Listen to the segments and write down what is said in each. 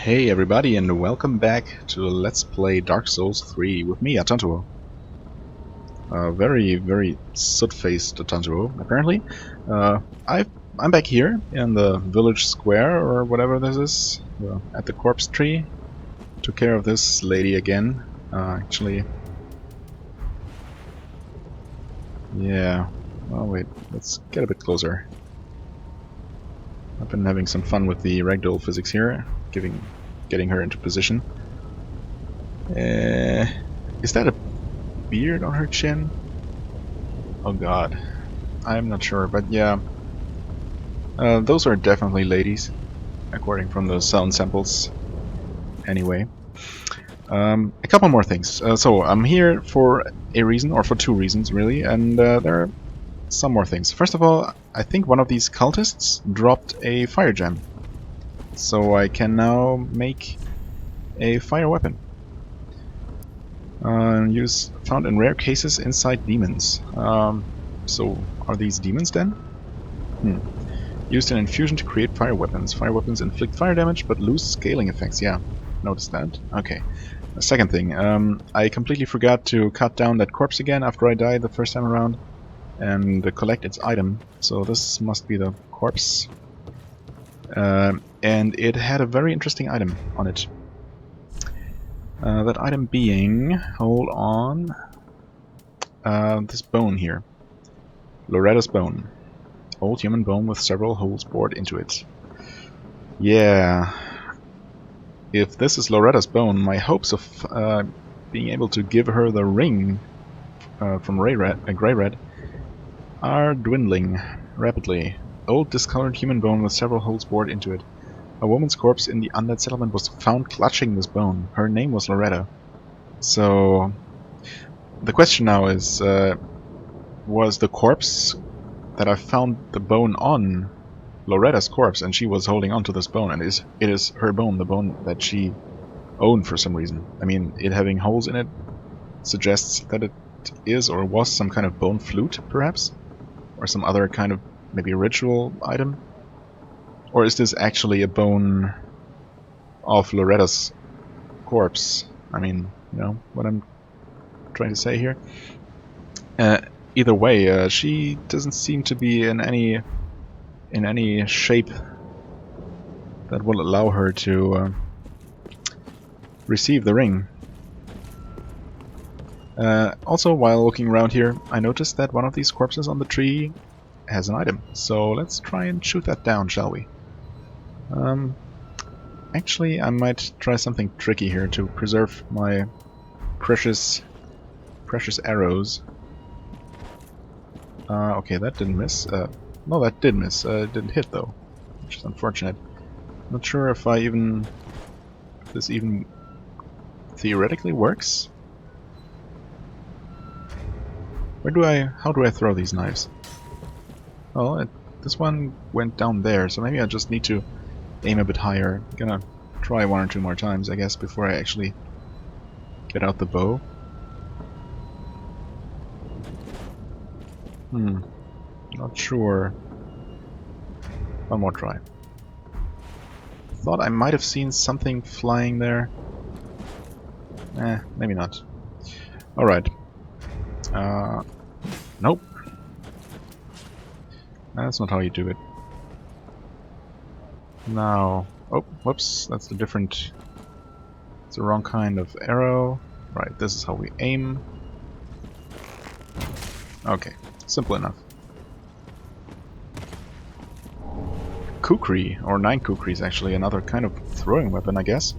Hey everybody, and welcome back to Let's Play Dark Souls 3 with me, Atantuo. Very soot-faced Atantuo, apparently. Uh, I'm back here in the village square, or whatever this is, at the corpse tree. Took care of this lady again, actually. Yeah, oh wait, let's get a bit closer. I've been having some fun with the ragdoll physics here, getting her into position. Is that a beard on her chin? Oh god, I'm not sure, but yeah, those are definitely ladies, according from the sound samples. Anyway, a couple more things. So I'm here for a reason, or for two reasons really, and there are some more things. First of all, I think one of these cultists dropped a fire gem, so I can now make a fire weapon. Use found in rare cases inside demons. So are these demons then? Used in infusion to create fire weapons. Fire weapons inflict fire damage but lose scaling effects. Yeah, noticed that. Okay. Second thing, I completely forgot to cut down that corpse again after I died the first time around and collect its item. So this must be the corpse. And it had a very interesting item on it. That item being, hold on, this bone here. Loretta's bone. Old human bone with several holes bored into it. Yeah. If this is Loretta's bone, my hopes of being able to give her the ring from Grey Red are dwindling rapidly. Old discolored human bone with several holes bored into it. A woman's corpse in the undead settlement was found clutching this bone. Her name was Loretta. So the question now is, was the corpse that I found the bone on Loretta's corpse, and she was holding onto this bone, and it is her bone, the bone that she owned for some reason. I mean, it having holes in it suggests that it is or was some kind of bone flute, perhaps? Or some other kind of, maybe ritual item? Or is this actually a bone of Loretta's corpse? I mean, you know what I'm trying to say here? Either way, she doesn't seem to be in any shape that will allow her to receive the ring. Also, while looking around here, I noticed that one of these corpses on the tree has an item. So let's try and shoot that down, shall we? Actually, I might try something tricky here to preserve my precious arrows. Okay, that didn't miss. No, that did miss. It didn't hit though, which is unfortunate. Not sure if this even theoretically works. How do I throw these knives? Well, this one went down there, so maybe I just need to aim a bit higher. Gonna try one or two more times, I guess, before I actually get out the bow. Not sure. One more try. Thought I might have seen something flying there. Maybe not. Alright. Nope. That's not how you do it. Now... Oh, whoops, that's it's the wrong kind of arrow. Right, this is how we aim. Okay, simple enough. Kukri, or 9 kukri is actually another kind of throwing weapon, I guess.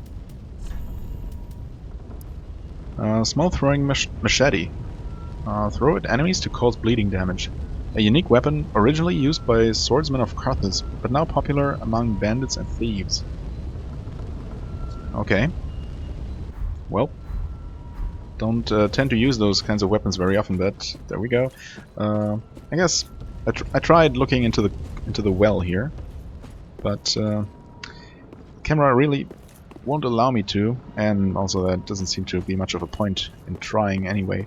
Small throwing machete. Throw at enemies to cause bleeding damage. A unique weapon originally used by swordsmen of Carthage, but now popular among bandits and thieves. Okay. Well, don't tend to use those kinds of weapons very often, but there we go. I guess I tried looking into the well here, but the camera really won't allow me to, and also that doesn't seem to be much of a point in trying anyway.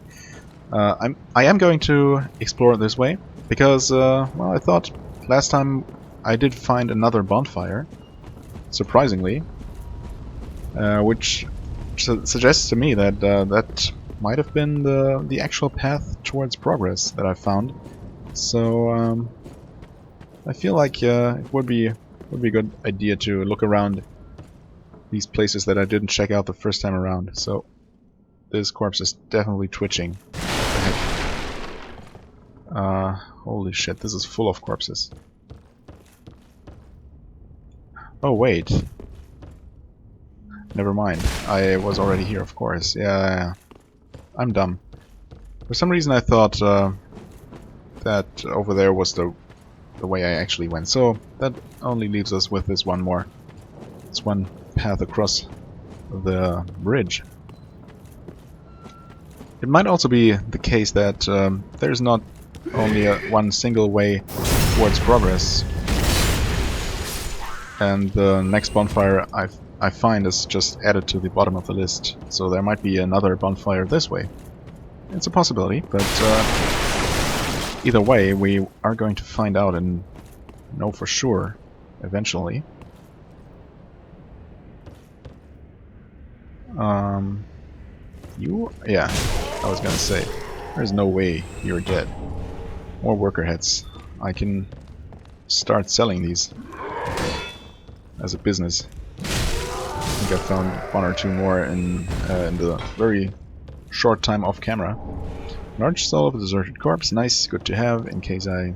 I am going to explore this way because, well, I thought last time I did find another bonfire, surprisingly, which suggests to me that that might have been the actual path towards progress that I found. So I feel like it would be a good idea to look around these places that I didn't check out the first time around. So this corpse is definitely twitching. What the heck? Holy shit, this is full of corpses. Oh wait, never mind. I was already here, of course. Yeah, I'm dumb. For some reason I thought that over there was the way I actually went. So that only leaves us with this one path across the bridge. It might also be the case that there's not only one single way towards progress, and the next bonfire I find is just added to the bottom of the list. So there might be another bonfire this way. It's a possibility, but either way, we are going to find out and know for sure eventually. Yeah, I was gonna say, there's no way you're dead. More worker heads. I can start selling these as a business. I think I found one or two more in the very short time off camera. Large soul of a deserted corpse, nice, good to have in case I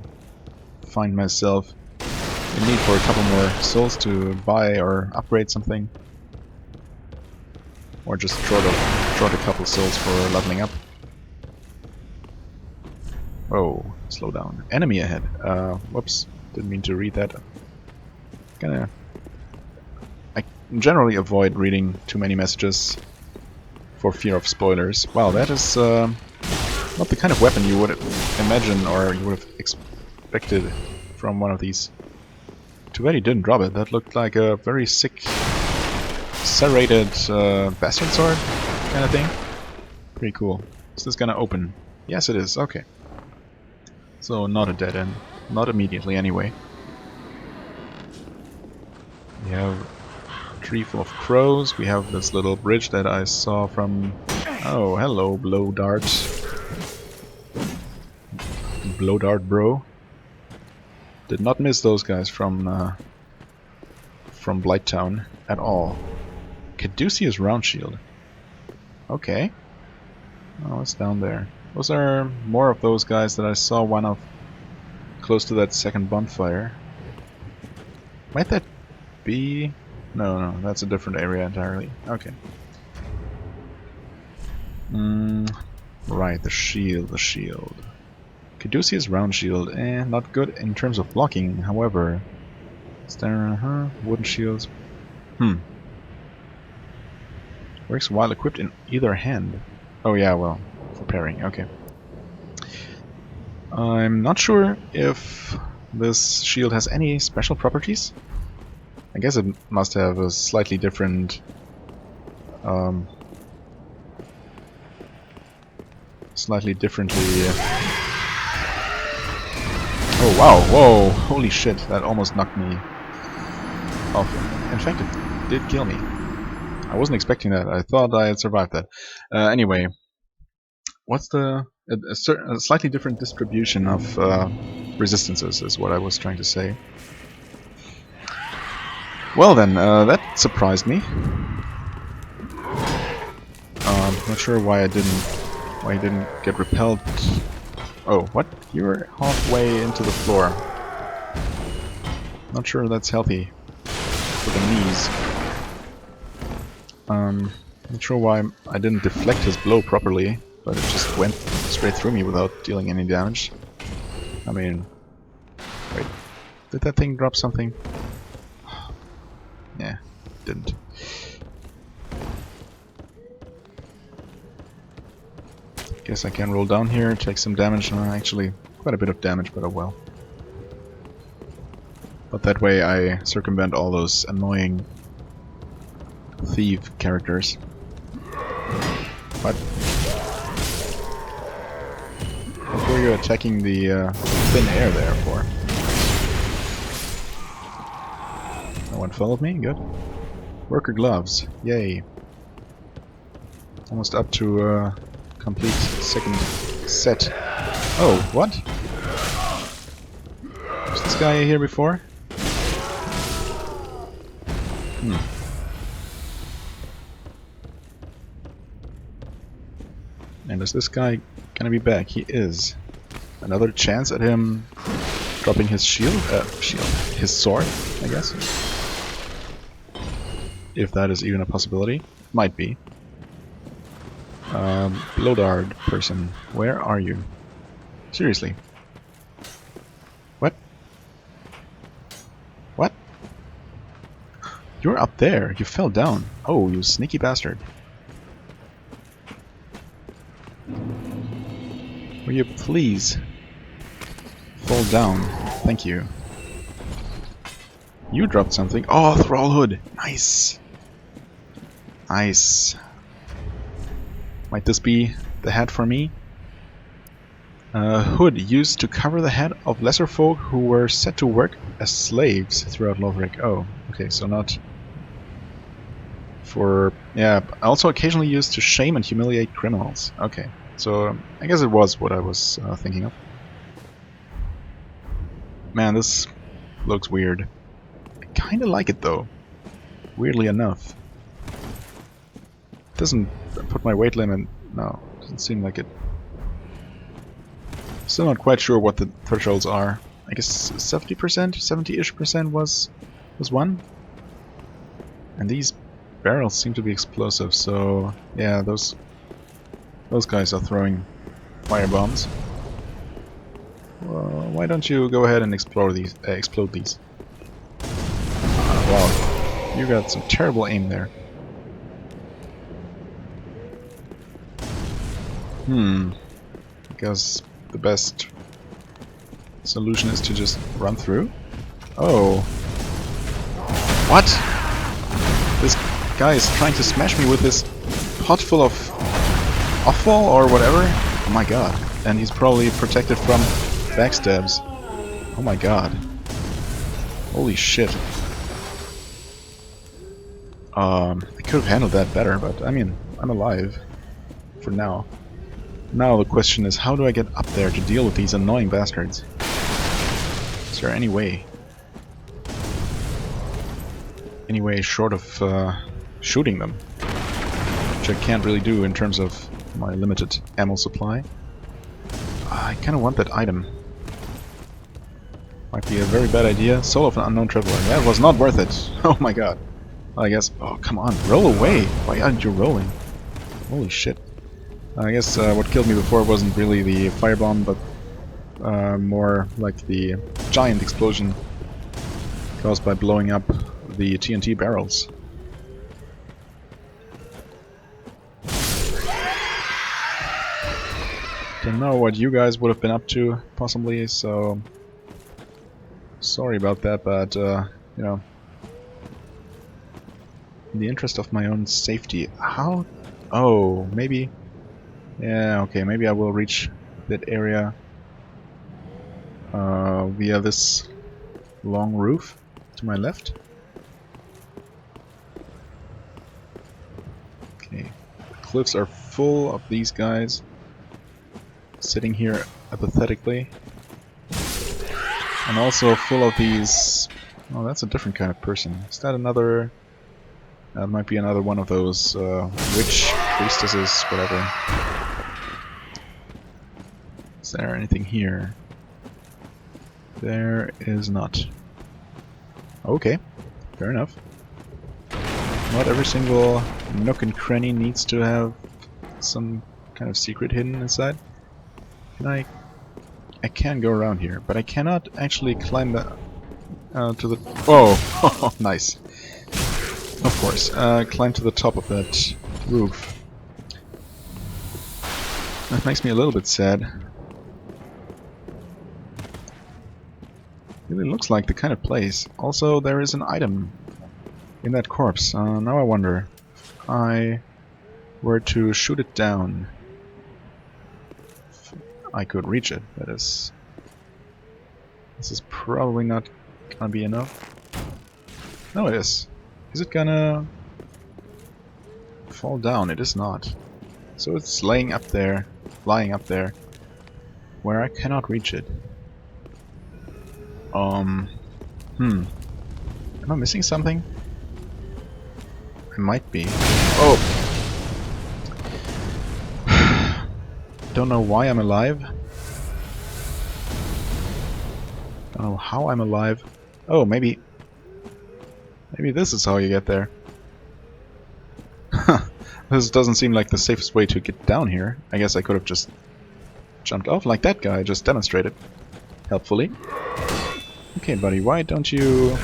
find myself in need for a couple more souls to buy or upgrade something. Or just short a couple souls for leveling up. Oh, slow down. Enemy ahead. Whoops, didn't mean to read that. I generally avoid reading too many messages for fear of spoilers. Wow, that is not the kind of weapon you would imagine or you would have expected from one of these. Too bad he didn't drop it. That looked like a very sick, serrated bastard sword kind of thing. Pretty cool. Is this gonna open? Yes, it is. Okay. So not a dead end. Not immediately, anyway. We have a tree full of crows. We have this little bridge that I saw from... Oh, hello, blow dart. Blow dart, bro. Did not miss those guys from Blighttown at all. Caduceus round shield. Okay. Oh, it's down there. Those are more of those guys that I saw one of close to that second bonfire. Might that be... No, that's a different area entirely. Okay. Right, the shield. Caduceus round shield, not good in terms of blocking, however. Is there, wooden shields? Works while equipped in either hand. Oh yeah, well, for parrying, okay. I'm not sure if this shield has any special properties. I guess it must have a slightly different... slightly differently... Oh wow, whoa, holy shit, that almost knocked me off. In fact, it did kill me. I wasn't expecting that. I thought I had survived that. Anyway, what's a slightly different distribution of resistances is what I was trying to say. Well then, that surprised me. Not sure why I didn't get repelled. Oh, what? You're halfway into the floor. Not sure that's healthy for the knees. Not sure why I didn't deflect his blow properly, but it just went straight through me without dealing any damage. I mean, wait, did that thing drop something? Yeah, didn't. Guess I can roll down here, take some damage. Actually, quite a bit of damage, but oh well. But that way I circumvent all those annoying thief characters. What? What were you attacking the thin air there for? No one followed me? Good. Worker gloves. Yay. Almost up to complete second set. Oh, what? Was this guy here before? Hmm. And is this guy gonna be back? He is. Another chance at him dropping his his sword, I guess. If that is even a possibility. Might be. Blodard person, where are you? Seriously. What? What? You're up there. You fell down. Oh, you sneaky bastard. Will you please fall down? Thank you. You dropped something. Oh, Thrall Hood. Nice. Nice. Might this be the hat for me? Hood used to cover the head of lesser folk who were set to work as slaves throughout Lothric. Oh, okay, so not for... Yeah, also occasionally used to shame and humiliate criminals. Okay, so I guess it was what I was thinking of. Man, this looks weird. I kinda like it though, weirdly enough. It doesn't put my weight limit... No, doesn't seem like it. Still not quite sure what the thresholds are. I guess 70%, 70-ish% was one. And these barrels seem to be explosive, so yeah, those guys are throwing fire bombs. Well, why don't you go ahead and explode these? Wow, you got some terrible aim there. Because the best solution is to just run through? Oh. What? This guy is trying to smash me with this pot full of offal or whatever? Oh my god. And he's probably protected from backstabs. Oh my god. Holy shit. I could have handled that better, but I mean, I'm alive. For now. Now the question is, how do I get up there to deal with these annoying bastards? Is there any way? Any way short of shooting them? Which I can't really do in terms of my limited ammo supply. I kinda want that item. Might be a very bad idea. Soul of an unknown traveler. That was not worth it. Oh my god. I guess... Oh, come on. Roll away. Why aren't you rolling? Holy shit. I guess what killed me before wasn't really the firebomb, but more like the giant explosion caused by blowing up the TNT barrels. Don't know what you guys would have been up to, possibly, so... Sorry about that, but, you know... In the interest of my own safety... How... Oh, maybe... Yeah, okay, maybe I will reach that area via this long roof to my left. Okay, the cliffs are full of these guys sitting here apathetically. And also full of these... Oh, that's a different kind of person. Is that another... That might be another one of those witch priestesses, whatever. Is there anything here? There is not. Okay, fair enough. Not every single nook and cranny needs to have some kind of secret hidden inside. Can I can go around here, but I cannot actually climb the to the... Oh, nice. Of course, climb to the top of that roof. That makes me a little bit sad. Really looks like the kind of place. Also, there is an item in that corpse. Now I wonder if I were to shoot it down. If I could reach it, that is. This is probably not gonna be enough. No, it is. Is it gonna fall down? It is not. So it's laying up there, lying up there, where I cannot reach it. Am I missing something? I might be. Oh! Don't know why I'm alive. Don't know how I'm alive. Oh, maybe this is how you get there. This doesn't seem like the safest way to get down here. I guess I could have just jumped off like that guy just demonstrated. Helpfully. Okay, buddy, why don't you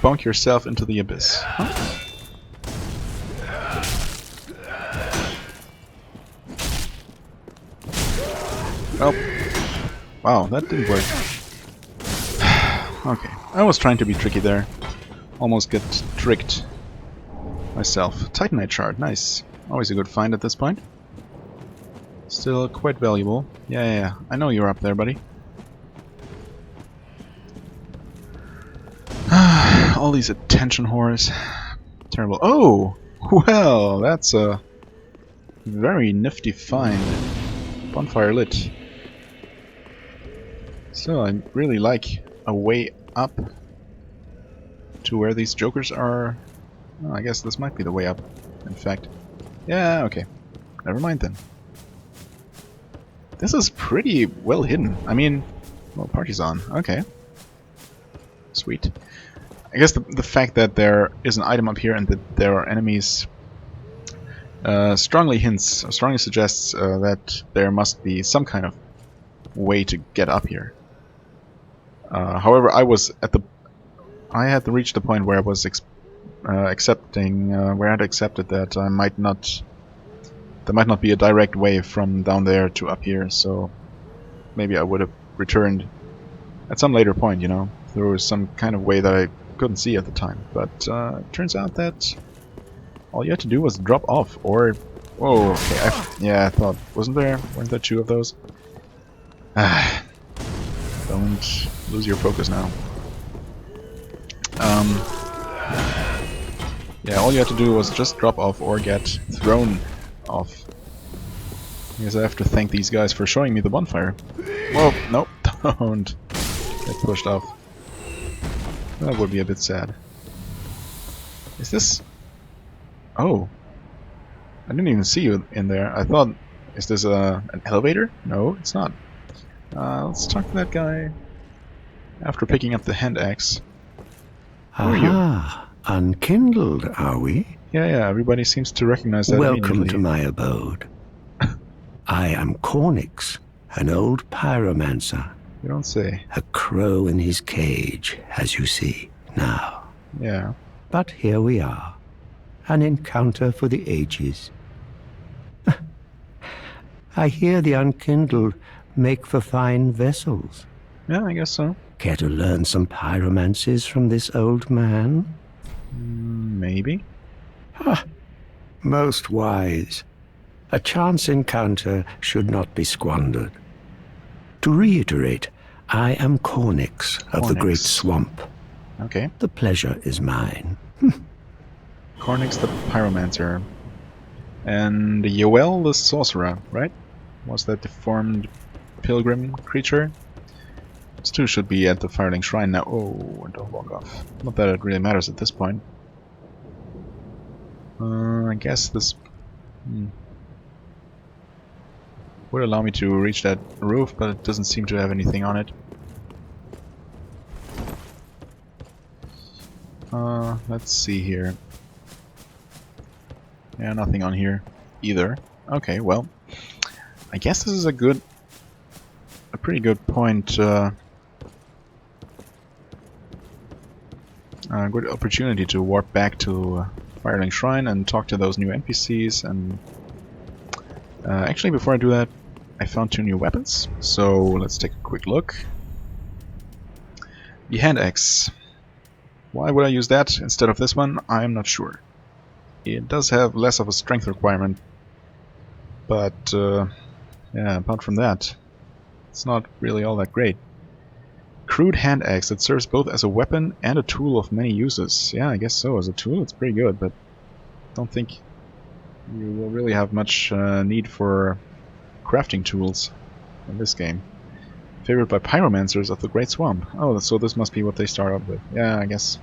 bonk yourself into the abyss? Huh? Oh. Wow, that didn't work. Okay, I was trying to be tricky there. Almost get tricked myself. Titanite shard, nice. Always a good find at this point. Still quite valuable. Yeah. I know you're up there, buddy. All these attention whores. Terrible. Oh! Well, that's a very nifty find. Bonfire lit. So I really like a way up to where these jokers are. Oh, I guess this might be the way up, in fact. Yeah, okay. Never mind then. This is pretty well hidden. I mean, well, party's on. Okay. Sweet. I guess the fact that there is an item up here and that there are enemies strongly suggests that there must be some kind of way to get up here. However, I had reached the point where I was where I had accepted that there might not be a direct way from down there to up here, so maybe I would have returned at some later point, you know, through some kind of way that I couldn't see at the time. But it turns out that all you had to do was drop off, or... Whoa, okay, I thought... Weren't there two of those? Don't lose your focus now. Yeah, all you had to do was just drop off or get thrown off. I guess I have to thank these guys for showing me the bonfire. Whoa, nope, don't get pushed off. That would be a bit sad. Is this... Oh. I didn't even see you in there. I thought... Is this an elevator? No, it's not. Let's talk to that guy after picking up the hand axe. Who are you? Unkindled, are we? Yeah, everybody seems to recognize that. Welcome to my abode. I am Cornix, an old pyromancer. You don't say. A crow in his cage, as you see now. Yeah. But here we are. An encounter for the ages. I hear the unkindled make for fine vessels. Yeah, I guess so. Care to learn some pyromancies from this old man? Maybe. Most wise. A chance encounter should not be squandered. To reiterate, I am Cornix of the Great Swamp. Okay. The pleasure is mine. Cornix the Pyromancer. And Yoel the Sorcerer, right? Was that deformed pilgrim creature? These two should be at the Firelink Shrine now. Oh, don't walk off. Not that it really matters at this point. I guess this would allow me to reach that roof, but it doesn't seem to have anything on it. Let's see here. Yeah, nothing on here either. Okay, well, I guess this is a pretty good point. A good opportunity to warp back to Firelink Shrine and talk to those new NPCs. And actually, before I do that, I found 2 new weapons. So let's take a quick look. The hand axe. Why would I use that instead of this one? I'm not sure. It does have less of a strength requirement, but yeah, apart from that, it's not really all that great. crude hand axe that serves both as a weapon and a tool of many uses. Yeah, I guess so. As a tool, it's pretty good, but don't think you will really have much need for crafting tools in this game. Favored by pyromancers of the Great Swamp. Oh, so this must be what they start out with. Yeah, I guess.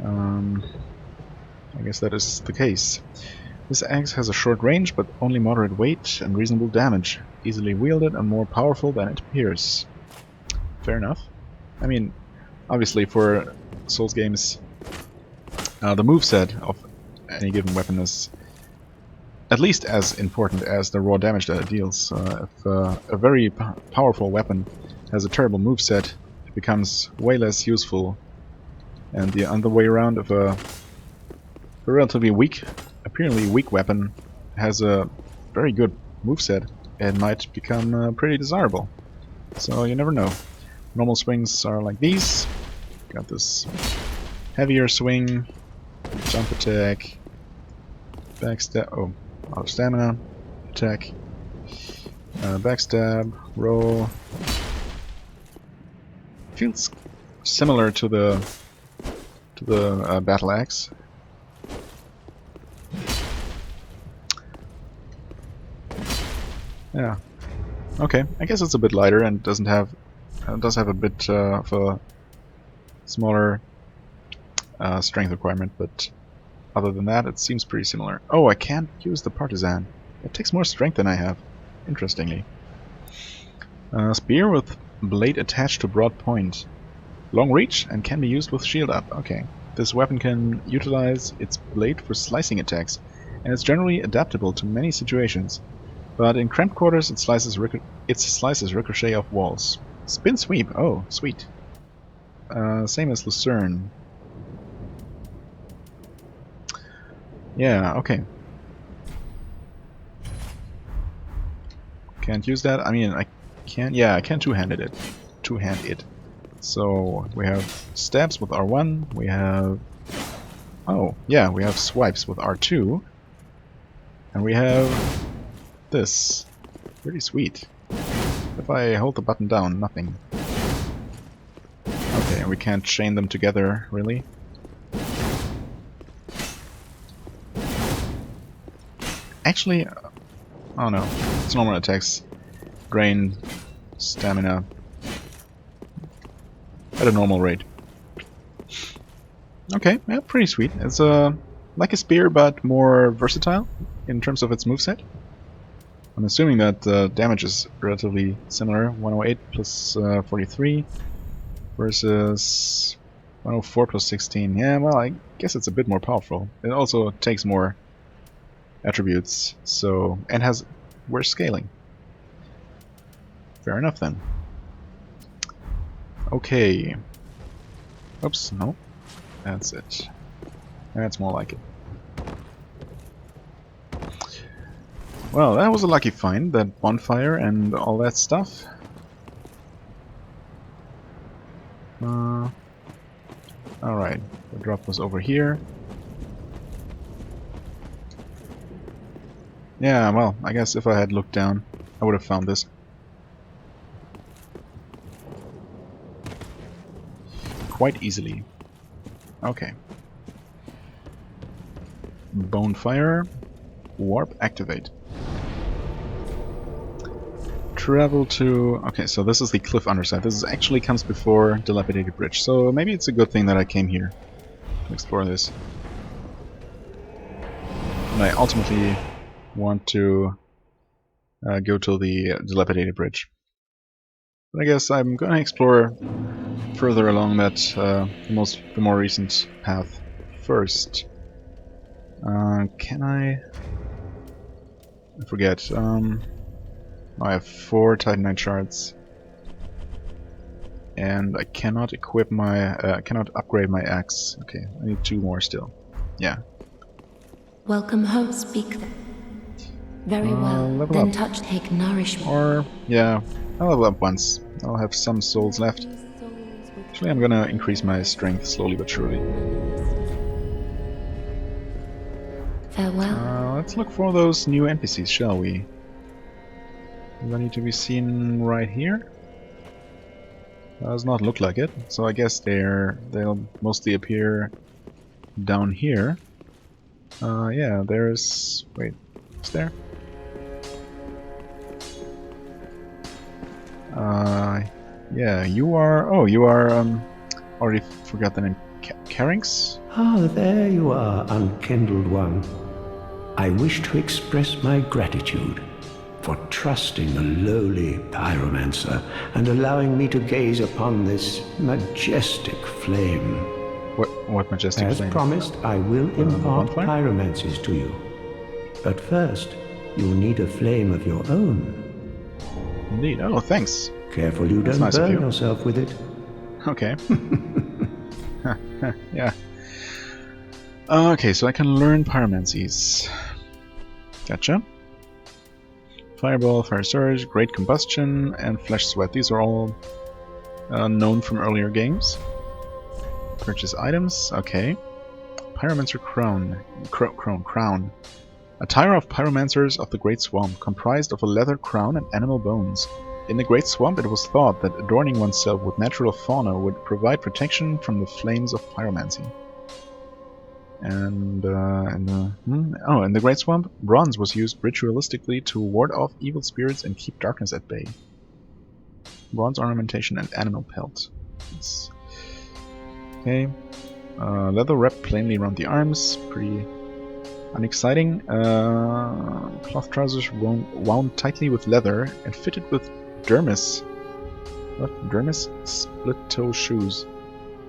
I guess that is the case. This axe has a short range, but only moderate weight and reasonable damage. Easily wielded and more powerful than it appears. Fair enough. I mean, obviously for Souls games, the moveset of any given weapon is at least as important as the raw damage that it deals. If a very powerful weapon has a terrible moveset, it becomes way less useful. And the other way around, if a relatively weak, apparently weak weapon has a very good moveset, it might become pretty desirable. So you never know. Normal swings are like these. Got this heavier swing, jump attack, backstab, oh, out of stamina, attack, backstab, roll. Feels similar to the battle axe. Yeah. Okay, I guess it's a bit lighter and does have a bit of a smaller strength requirement, but other than that, it seems pretty similar. Oh, I can't use the partisan. It takes more strength than I have. Interestingly. Spear with blade attached to broad point. Long reach and can be used with shield up. Okay. This weapon can utilize its blade for slicing attacks, and it's generally adaptable to many situations. But in cramped quarters, it slices ricochet off walls. Spin sweep. Oh, sweet. Same as Lucerne. Yeah, okay. Can't use that. I mean, I can. Yeah, I can two-hand it. So we have stabs with R1. We have. Oh, yeah, we have swipes with R2. And we have this. Pretty sweet. If I hold the button down, nothing. Okay, and we can't chain them together, really. Actually, oh no, it's normal attacks. Drain stamina at a normal rate. Okay, yeah, pretty sweet. It's like a spear, but more versatile in terms of its moveset. I'm assuming that damage is relatively similar. 108 plus 43 versus 104 plus 16. Yeah, well, I guess it's a bit more powerful. It also takes more attributes, so and has worse scaling. Fair enough then. Okay. Oops, no. That's it. That's more like it. Well, that was a lucky find, that bonfire and all that stuff. Alright, the drop was over here. Yeah, well, I guess if I had looked down, I would have found this. Quite easily. Okay. Bonfire. Warp activate. Travel to... Okay, so this is the cliff underside. This actually comes before Dilapidated Bridge, so maybe it's a good thing that I came here to explore this. And I ultimately want to go to the Dilapidated Bridge. But I guess I'm going to explore further along that the more recent path first. Can I forget? I have 4 Titanite shards, and I cannot equip my cannot upgrade my axe. Okay, I need 2 more still. Yeah. Welcome home, speak then. Very well. Then touch, take nourishment. Or yeah, I'll level up once. I'll have some souls left. Actually, I'm gonna increase my strength slowly but surely. Farewell. Let's look for those new NPCs, shall we? Do I need to be seen right here? Does not look like it. So I guess they'll mostly appear down here. Yeah, there's... Wait, is there? Yeah, you are... Oh, you are, already forgot the name. Carinx? Ah, there you are, unkindled one. I wish to express my gratitude for trusting a lowly pyromancer and allowing me to gaze upon this majestic flame. What majestic As flame? promised, I will impart bonfire? pyromancies to you. But first, you'll need a flame of your own. Indeed. Oh, thanks. Careful you That's don't nice of burn you. yourself with it. Okay. Yeah. Okay, so I can learn pyromancies. Gotcha. Fireball, fire surge, great combustion, and flesh sweat. These are all known from earlier games. Purchase items. Okay. Pyromancer crown. Crown. Attire of pyromancers of the Great Swamp, comprised of a leather crown and animal bones. In the Great Swamp, it was thought that adorning oneself with natural fauna would provide protection from the flames of pyromancy. And in the Great Swamp, bronze was used ritualistically to ward off evil spirits and keep darkness at bay. Bronze ornamentation and animal pelt. Yes. Okay. Leather wrap plainly around the arms. Pretty unexciting. Cloth trousers wound tightly with leather and fitted with dermis. What? Dermis? Split toe shoes.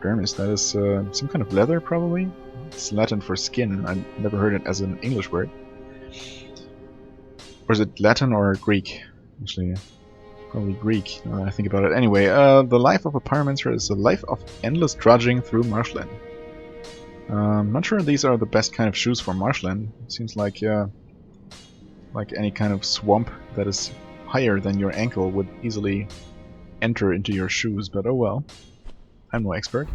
Dermis, that is some kind of leather, probably? It's Latin for skin. I've never heard it as an English word. Or is it Latin or Greek? Actually, probably Greek, now that I think about it. Anyway, the life of a pyromancer is a life of endless trudging through marshland. Not sure these are the best kind of shoes for marshland. It seems like any kind of swamp that is higher than your ankle would easily enter into your shoes, but oh well. I'm no expert.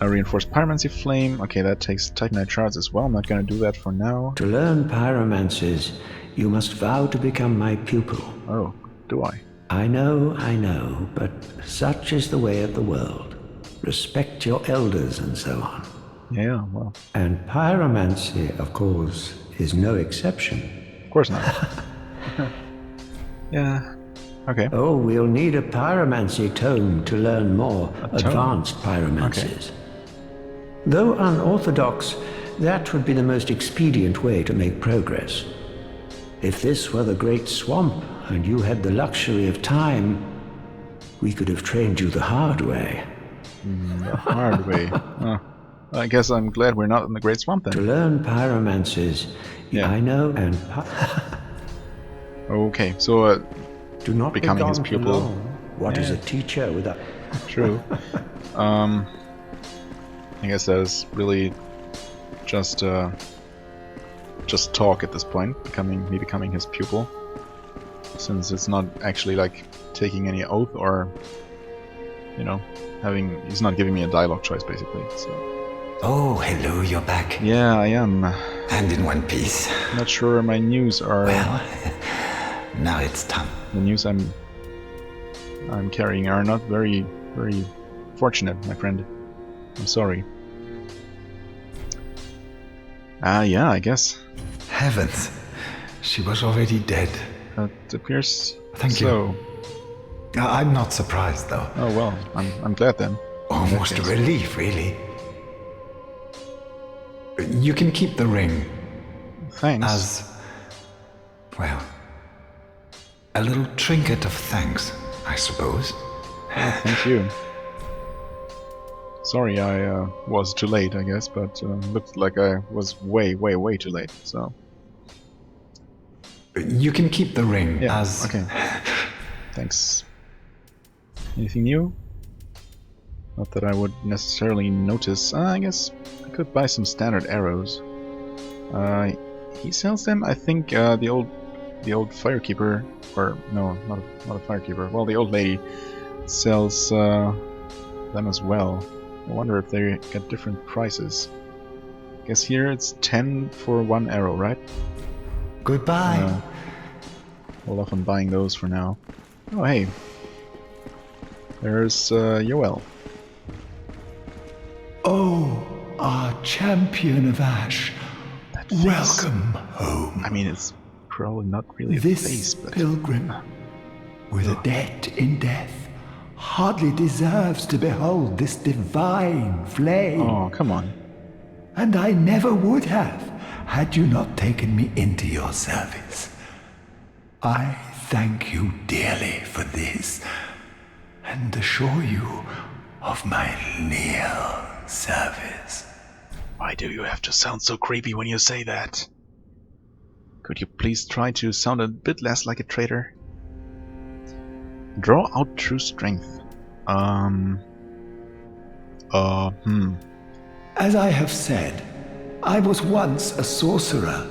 A reinforced pyromancy flame. Okay, that takes Titanite shards as well. I'm not gonna do that for now. To learn pyromancies, you must vow to become my pupil. Oh, do I? I know, but such is the way of the world. Respect your elders and so on. Yeah, well. And pyromancy, of course, is no exception. Of course not. Yeah. Okay. Oh, we'll need a pyromancy tome to learn more advanced pyromancies. Okay. Though unorthodox, that would be the most expedient way to make progress. If this were the Great Swamp, and you had the luxury of time, we could have trained you the hard way. The hard way. I guess I'm glad we're not in the Great Swamp then. To learn pyromancies, yeah. I know and... Okay, so do not becoming his pupil. What is a teacher without... True. I guess that is really just talk at this point, becoming his pupil, since it's not actually like taking any oath or, you know, he's not giving me a dialogue choice basically. So. Oh, hello, you're back. Yeah, I am. And in one piece. Not sure my news are. Well, now it's time. The news I'm carrying are not very fortunate, my friend. I'm sorry. Yeah, I guess. Heavens, she was already dead. It appears Thank so. You. I'm not surprised, though. Oh well, I'm glad then. Almost a relief, really. You can keep the ring. Thanks. As, well, a little trinket of thanks, I suppose. Oh, thank you. Sorry I was too late, I guess, but looked like I was way too late, so... You can keep the ring as... Okay. Thanks. Anything new? Not that I would necessarily notice. I guess I could buy some standard arrows. He sells them? I think the old firekeeper... Or, no, not a firekeeper. Well, the old lady sells them as well. I wonder if they get different prices. Guess here it's 10 for one arrow, right? Goodbye. Hold off on buying those for now. Oh hey, There's Yoel. Oh, our champion of Ash. That face. Welcome home. I mean, it's probably not really a This face, but pilgrim, with a debt in death, hardly deserves to behold this divine flame. oh, come on. And I never would have, had you not taken me into your service. I thank you dearly for this, and assure you of my leal service. Why do you have to sound so creepy when you say that? Could you please try to sound a bit less like a traitor? Draw out true strength. As I have said, I was once a sorcerer.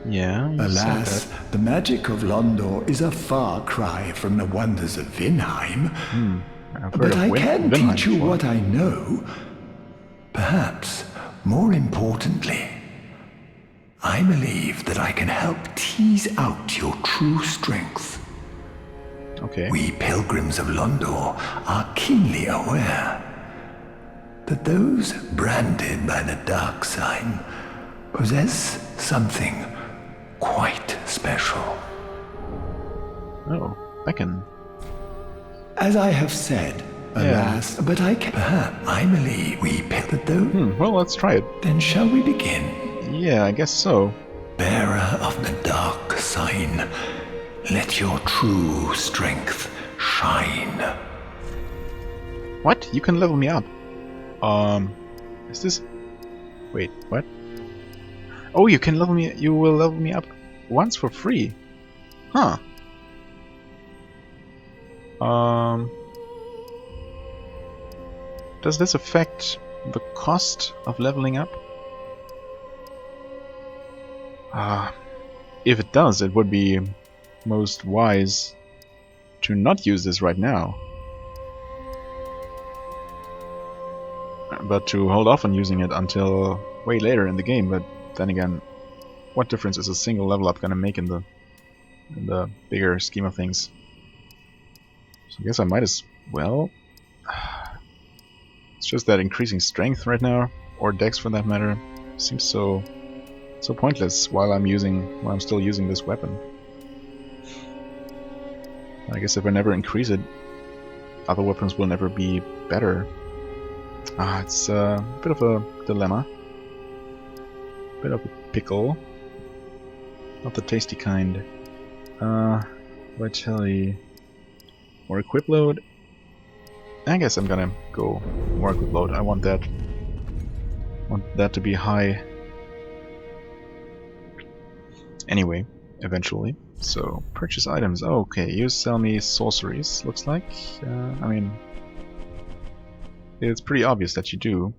Yeah, you Alas, said that. the magic of Londor is a far cry from the wonders of Vinheim. I've heard But of I can Vinheim teach you before. what I know. Perhaps, more importantly, I believe that I can help tease out your true strength. Okay. We pilgrims of Londor are keenly aware that those branded by the dark sign possess something quite special. Oh, beckon. As I have said, alas, but I can. Perhaps I believe we pick that though. Well, let's try it. Then shall we begin? Yeah, I guess so. Bearer of the dark sign, let your true strength shine. What? You can level me up. Is this... Wait, what? Oh, you can level me... You will level me up once for free. Huh. Does this affect the cost of leveling up? If it does, it would be most wise to not use this right now. But to hold off on using it until way later in the game. But then again, what difference is a single level up gonna make in the bigger scheme of things? So I guess I might as well. It's just that increasing strength right now, or dex for that matter, seems so pointless while I'm still using this weapon. I guess if I never increase it, other weapons will never be better. It's a bit of a dilemma. Bit of a pickle. Not the tasty kind. Vitality. More equip load. I guess I'm gonna go more equip load. I want that to be high. Anyway, eventually. So, purchase items. Oh, okay, you sell me sorceries, looks like. I mean, it's pretty obvious that you do.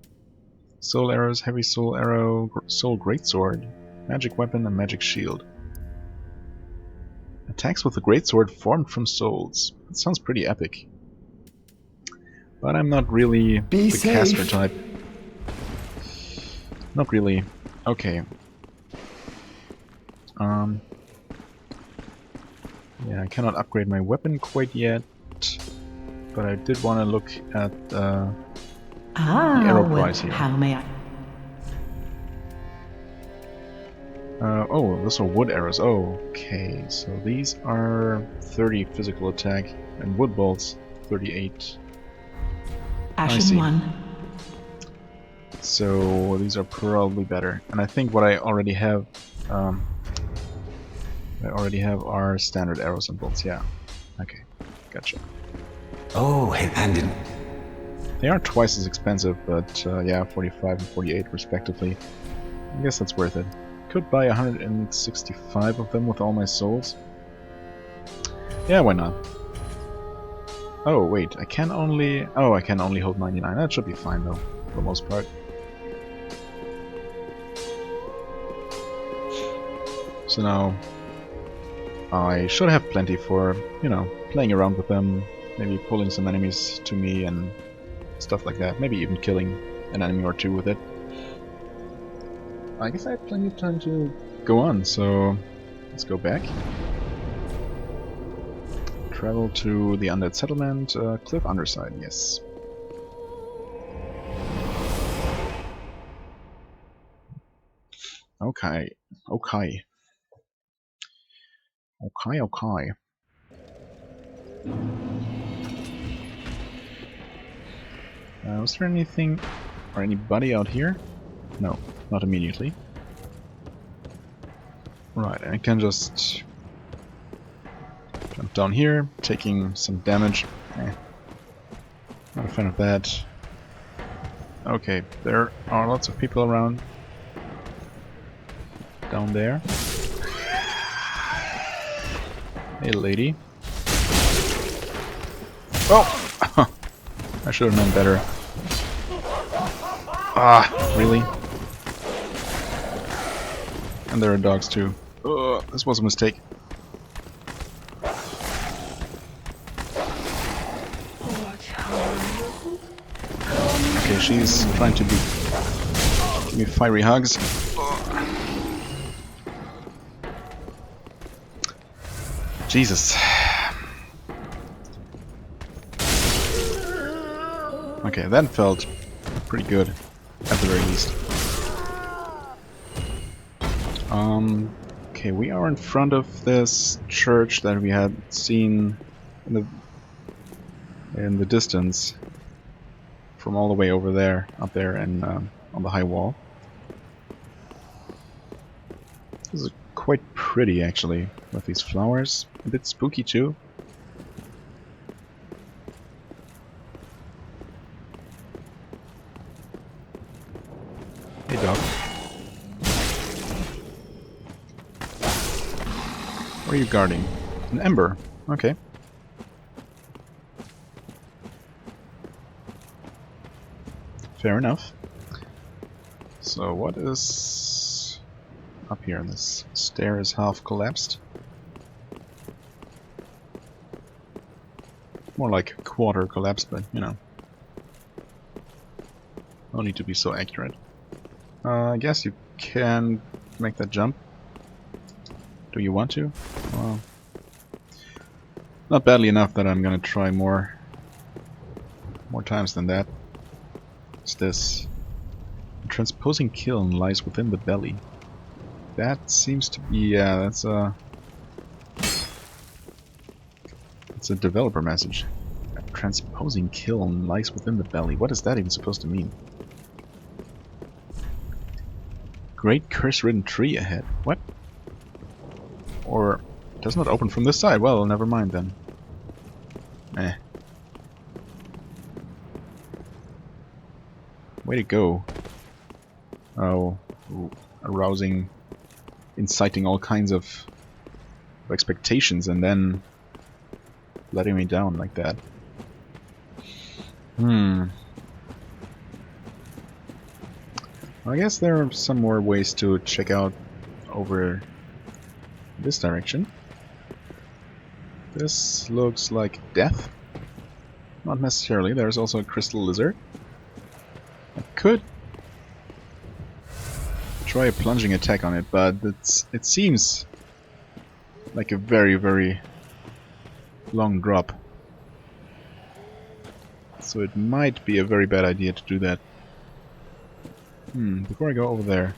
Soul arrows, heavy soul arrow, soul greatsword, magic weapon, and magic shield. Attacks with the greatsword formed from souls. That sounds pretty epic. But I'm not really the caster type. Not really. Okay. Yeah, I cannot upgrade my weapon quite yet, but I did want to look at the arrow price here. How may I? Oh, those are wood arrows. Oh, okay, so these are 30 physical attack, and wood bolts 38. I see. Ashen one. So these are probably better. And I think what I already have are standard arrows and bolts. Yeah. Okay. Gotcha. Oh, and They are twice as expensive, but yeah, 45 and 48 respectively. I guess that's worth it. Could buy 165 of them with all my souls. Yeah, why not? Oh wait, I can only hold 99. That should be fine though, for the most part. So now I should have plenty for, you know, playing around with them, maybe pulling some enemies to me and stuff like that. Maybe even killing an enemy or two with it. I guess I have plenty of time to go on, so let's go back. Travel to the undead settlement, cliff underside, yes. Okay, okay. Okay, okay. Was there anything or anybody out here? No, not immediately. Right, I can just jump down here, taking some damage. Not a fan of that. Okay, there are lots of people around down there. Hey, lady. Oh! I should have known better. Ah, really? And there are dogs too. This was a mistake. Okay, she's trying to give me fiery hugs. Jesus. Okay, that felt pretty good, at the very least. Okay, we are in front of this church that we had seen in the distance from all the way over there, up there, and on the high wall. This is quite pretty, actually, with these flowers. A bit spooky too. Hey, dog. What are you guarding? An ember. Okay. Fair enough. So what is up here? This stair is half collapsed. More like quarter collapsed, but you know. No need to be so accurate. I guess you can make that jump. Do you want to? Well, not badly enough that I'm gonna try more times than that. What's this? A transposing kiln lies within the belly. That seems to be, yeah, that's a developer message. A transposing kiln lies within the belly. What is that even supposed to mean? Great curse-ridden tree ahead. What? Or it does not open from this side. Well, never mind then. Eh. Way to go. Oh, arousing, inciting all kinds of expectations and then letting me down like that. I guess there are some more ways to check out over this direction. This looks like death. Not necessarily. There's also a crystal lizard. I could try a plunging attack on it, but it seems like a very, very long drop. So it might be a very bad idea to do that. Before I go over there,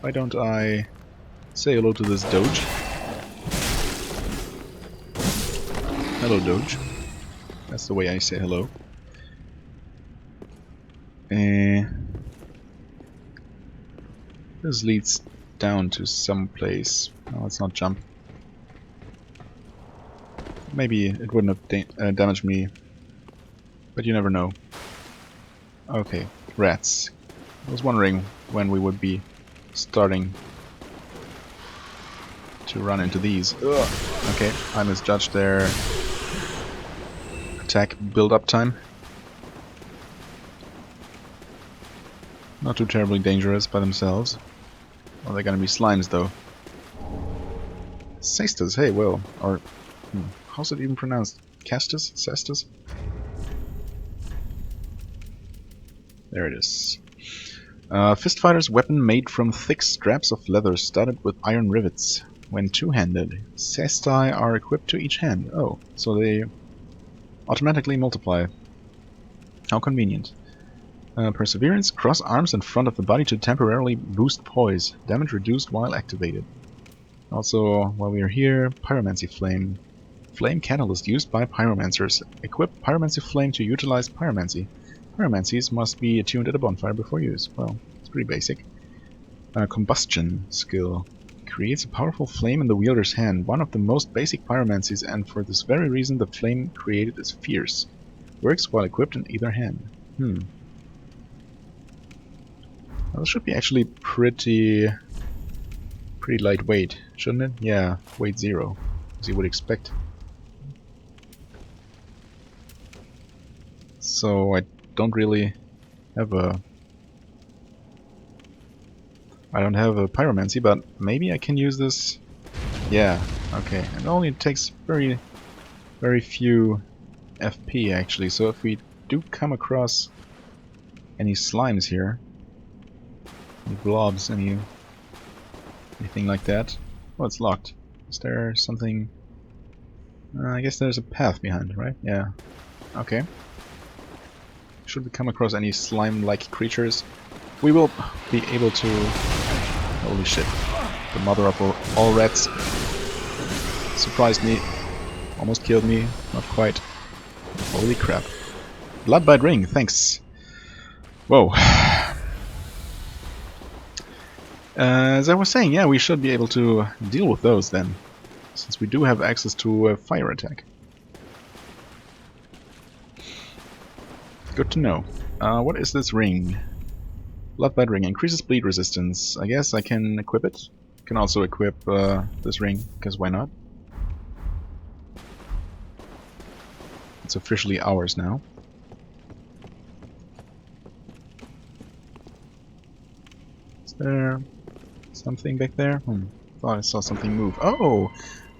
why don't I say hello to this doge? Hello, doge. That's the way I say hello. This leads down to some place. Oh, let's not jump. Maybe it wouldn't have damaged me, but you never know. Okay, rats. I was wondering when we would be starting to run into these. Ugh. Okay, I misjudged their attack build-up time. Not too terribly dangerous by themselves. Well, they're gonna be slimes though. Cestus, hey, well, or how's it even pronounced? Castus? Cestus? There it is. Fist fighter's weapon made from thick straps of leather studded with iron rivets. when two-handed. Cesti are equipped to each hand. Oh, so they automatically multiply. How convenient. Perseverance, cross arms in front of the body to temporarily boost poise. Damage reduced while activated. Also, while we are here, Pyromancy Flame. Flame Catalyst used by Pyromancers. Equip Pyromancy Flame to utilize Pyromancy. Pyromancies must be attuned at a bonfire before use. Well, it's pretty basic. Combustion skill. Creates a powerful flame in the wielder's hand. One of the most basic pyromancies, and for this very reason the flame created is fierce. Works while equipped in either hand. Well, this should be actually pretty lightweight, shouldn't it? Yeah, weight 0, as you would expect. So I don't really have a... I don't have a pyromancy, but maybe I can use this. Yeah, okay. It only takes very few FP actually, so if we do come across any slimes here, any blobs, anything like that. Oh, it's locked. Is there something? I guess there's a path behind, right? Yeah. Okay. Should we come across any slime-like creatures, we will be able to... Holy shit. The mother of all rats surprised me. Almost killed me. Not quite. Holy crap. Bloodbite ring, thanks. Whoa. As I was saying, yeah, we should be able to deal with those then, since we do have access to a fire attack. Good to know. What is this ring? Bloodbite ring. Increases bleed resistance. I guess I can equip it. Can also equip this ring, because why not? It's officially ours now. Is there something back there? Thought I saw something move. Oh!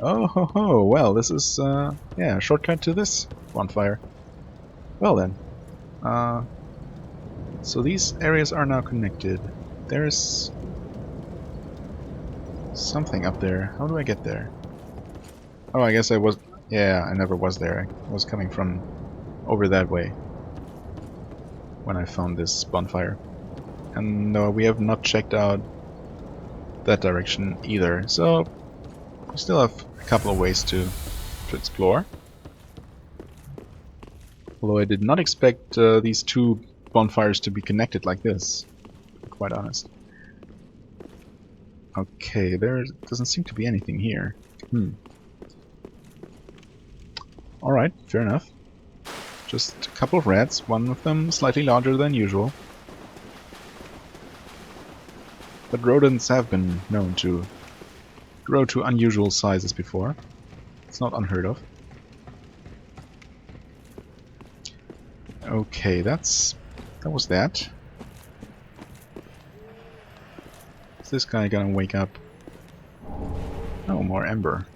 Oh ho ho! Well, this is, yeah, a shortcut to this bonfire. Well then. So these areas are now connected. There's something up there. How do I get there? Oh, I guess I was... Yeah, I never was there. I was coming from over that way when I found this bonfire. And no, we have not checked out that direction either. So we still have a couple of ways to explore. Although I did not expect these two bonfires to be connected like this, to be quite honest. Okay, there doesn't seem to be anything here. Alright, fair enough. Just a couple of rats, one of them slightly larger than usual. But rodents have been known to grow to unusual sizes before. It's not unheard of. Okay, that was that. Is this guy gonna wake up? No, more ember.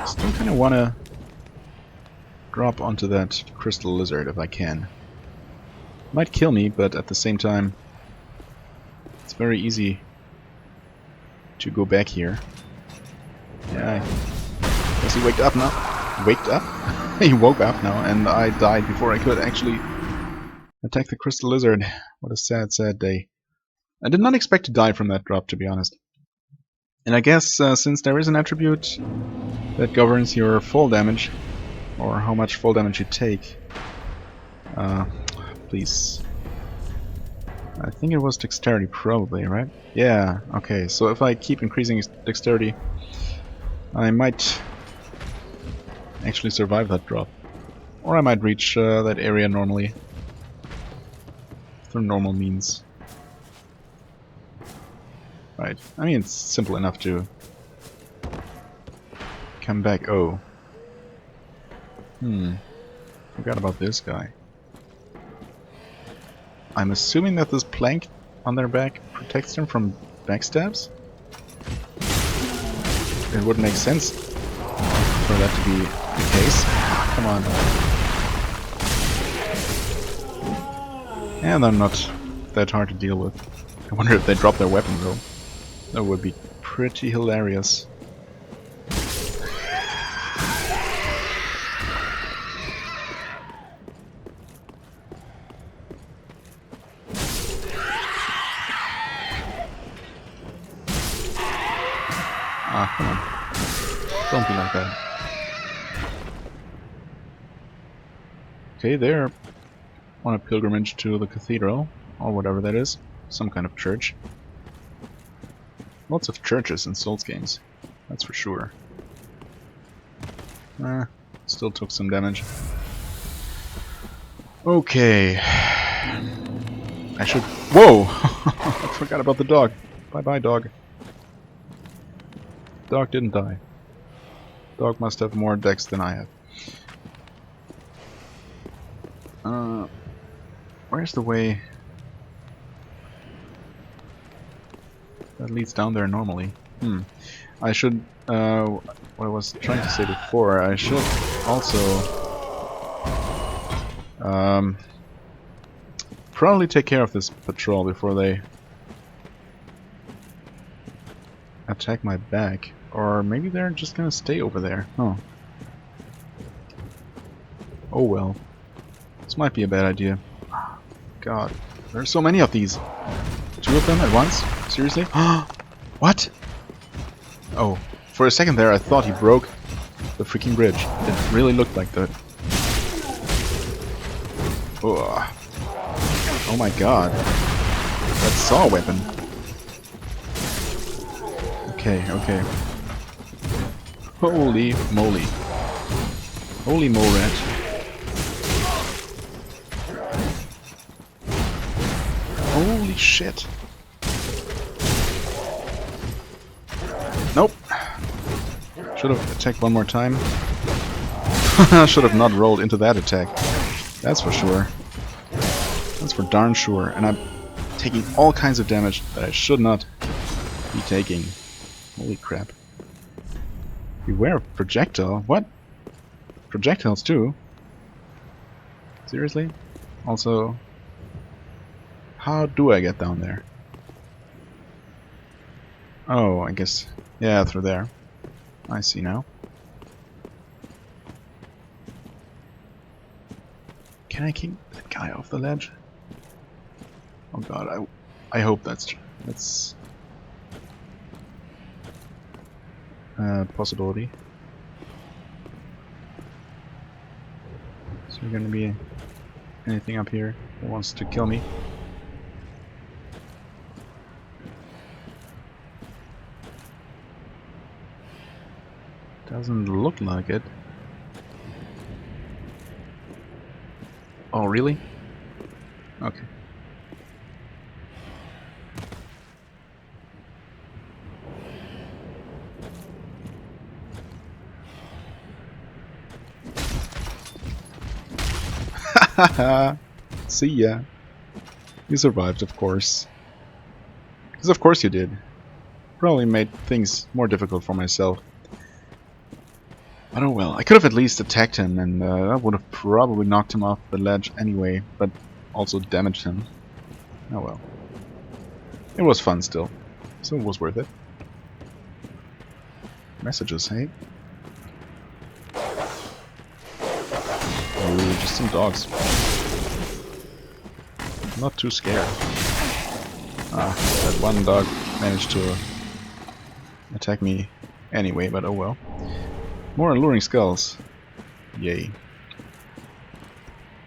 Still kinda wanna drop onto that crystal lizard if I can. Might kill me, but at the same time it's very easy to go back here. Yeah, I guess he waked up now. Waked up? He woke up now, and I died before I could actually attack the crystal lizard. What a sad, sad day. I did not expect to die from that drop, to be honest. And I guess since there is an attribute that governs your fall damage, or how much fall damage you take, please. I think it was dexterity, probably, right? Yeah, okay, so if I keep increasing dexterity, I might actually survive that drop. Or I might reach that area normally, through normal means. Right, I mean, it's simple enough to come back. Oh. Forgot about this guy. I'm assuming that this plank on their back protects them from backstabs? It would make sense for that to be the case. Come on. And they're not that hard to deal with. I wonder if they drop their weapon though. That would be pretty hilarious. Ah, come on. Don't be like that. Okay, they're on a pilgrimage to the cathedral, or whatever that is. Some kind of church. Lots of churches in Souls games, that's for sure. Still took some damage. Okay. I should... Whoa! I forgot about the dog. Bye-bye, dog. Dog didn't die. Dog must have more dex than I have. Where's the way that leads down there normally? I should, what I was trying to say before, I should also probably take care of this patrol before they attack my back. Or maybe they're just gonna stay over there. Oh. Oh well. This might be a bad idea. God, there are so many of these. 2 of them at once? Seriously? What? Oh, for a second there I thought he broke the freaking bridge. It really looked like that. Ugh. Oh my god. That saw weapon. Okay, okay. Holy moly. Holy morat. Holy shit. Nope. Should have attacked one more time. Should have not rolled into that attack. That's for sure. That's for darn sure. And I'm taking all kinds of damage that I should not be taking. Holy crap. Beware of projectile? What? Projectiles too? Seriously? Also, how do I get down there? Oh, I guess... yeah, through there. I see now. Can I kick that guy off the ledge? Oh god, I hope that's a possibility. Is there gonna be anything up here that wants to kill me? Doesn't look like it. Oh, really? Okay. Haha! See ya. You survived, of course. Because of course you did. Probably made things more difficult for myself. But oh well, I could have at least attacked him, and that would have probably knocked him off the ledge anyway, but also damaged him. Oh well. It was fun still, so it was worth it. Messages, hey? Oh, just some dogs. Not too scared. Ah, that one dog managed to attack me anyway, but oh well. More alluring skulls. Yay.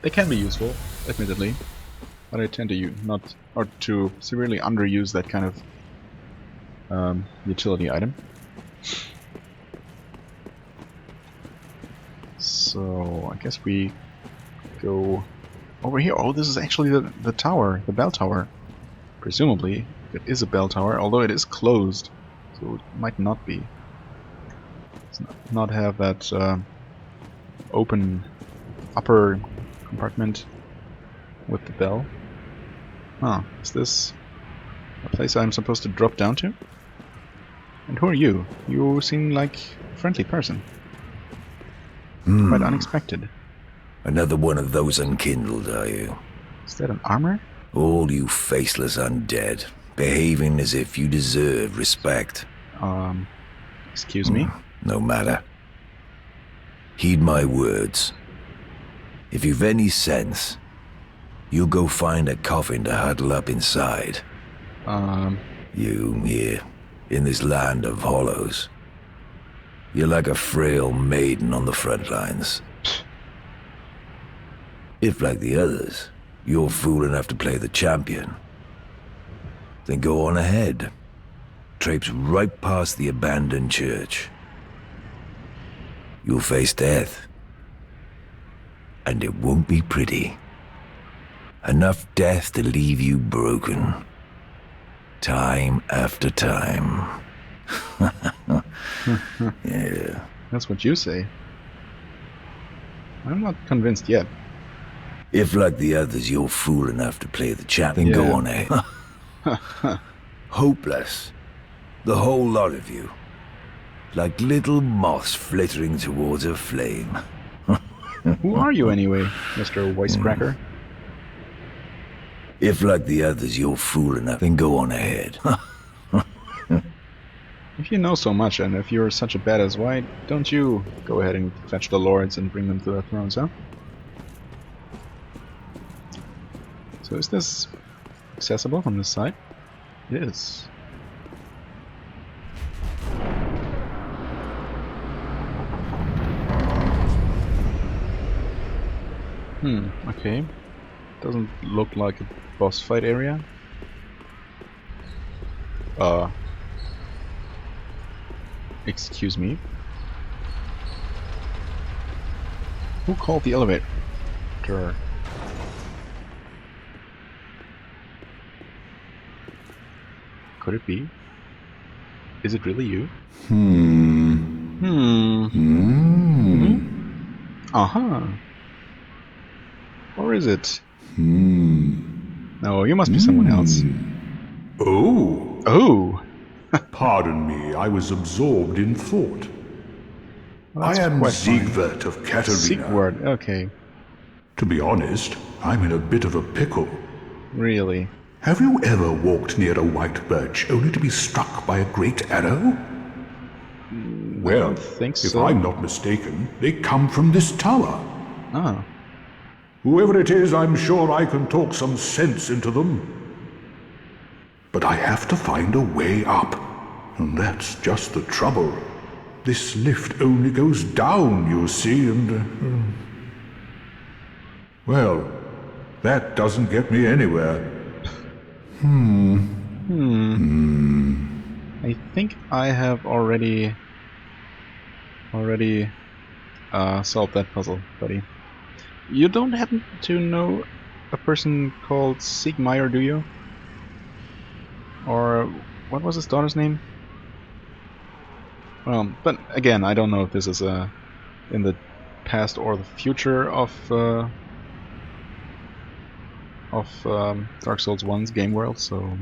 They can be useful, admittedly, but I tend to to severely underuse that kind of utility item. So I guess we go over here. Oh, this is actually the tower, the bell tower. Presumably, it is a bell tower, although it is closed, so it might not be. Not have that open upper compartment with the bell. Huh, is this a place I'm supposed to drop down to? And who are you? You seem like a friendly person. Quite unexpected. Another one of those unkindled, are you? Is that an armor? All you faceless undead, behaving as if you deserve respect. Excuse me? No matter. Heed my words. If you've any sense, you go find a coffin to huddle up inside. You here, in this land of hollows. You're like a frail maiden on the front lines. If, like the others, you're fool enough to play the champion, then go on ahead. Traipse right past the abandoned church. You'll face death. And it won't be pretty. Enough death to leave you broken. Time after time. Yeah. That's what you say. I'm not convinced yet. If, like the others, you're fool enough to play the champion, go on ahead. Hopeless. The whole lot of you. Like little moths flittering towards a flame. Who are you anyway, Mr. Wisecracker? If, like the others, you're fool enough, then go on ahead. If you know so much, and if you're such a badass, why don't you go ahead and fetch the lords and bring them to their thrones, huh? So is this accessible from this side? It is. Okay. Doesn't look like a boss fight area. Excuse me. Who called the elevator? Could it be? Is it really you? Uh-huh. Or is it? No, you must be someone else. Oh! Oh! Pardon me, I was absorbed in thought. Well, I that's am quite funny. Siegward of Katarina. Siegward, okay. To be honest, I'm in a bit of a pickle. Really? Have you ever walked near a white birch only to be struck by a great arrow? Well, don't think if so. I'm not mistaken, they come from this tower. Ah. Whoever it is, I'm sure I can talk some sense into them. But I have to find a way up. And that's just the trouble. This lift only goes down, you see, and... Well, that doesn't get me anywhere. I think I have already solved that puzzle, buddy. You don't happen to know a person called Siegmeyer, do you? Or what was his daughter's name? Well, but again, I don't know if this is in the past or the future of Dark Souls 1's game world, so